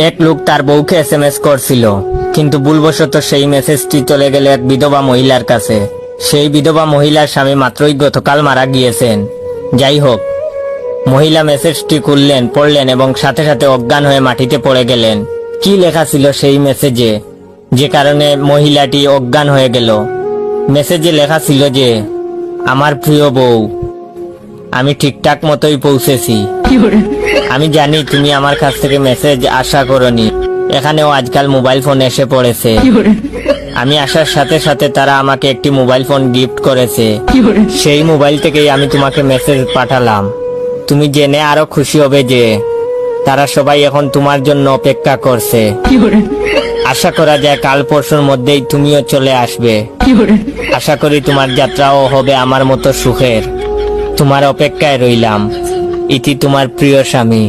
এক লোক তার বউকে এসএমএস করছিল, কিন্তু ভুলবশত সেই মেসেজটি চলে গেল এক বিধবা মহিলার কাছে। সেই বিধবা মহিলার স্বামী মাত্রই গতকাল মারা গিয়েছেন। যাই হোক, মহিলা মেসেজটি খুললেন, পড়লেন এবং সাথে সাথে অজ্ঞান হয়ে মাটিতে পড়ে গেলেন। কি লেখা ছিল সেই মেসেজে, যে কারণে মহিলাটি অজ্ঞান হয়ে গেল? মেসেজে লেখা ছিল যে, আমার প্রিয় বউ, আমি ঠিকঠাক মতোই পৌঁছেছি। আমি জানি তুমি আমার কাছ থেকে মেসেজ আশা করনি। এখানেও আজকাল মোবাইল ফোন এসে পড়েছে। আমি আসার সাথে সাথে তারা আমাকে একটি মোবাইল ফোন গিফট করেছে। সেই মোবাইল থেকেই আমি তোমাকে মেসেজ পাঠালাম। তুমি জেনে আরো খুশি হবে যে তারা সবাই এখন তোমার জন্য অপেক্ষা করছে। আশা করা যায় কাল পরশুর মধ্যেই তুমিও চলে আসবে। আশা করি তোমার যাত্রাও হবে আমার মতো সুখের। তোমার অপেক্ষায় রইলাম। ইতি তোমার প্রিয় স্বামী।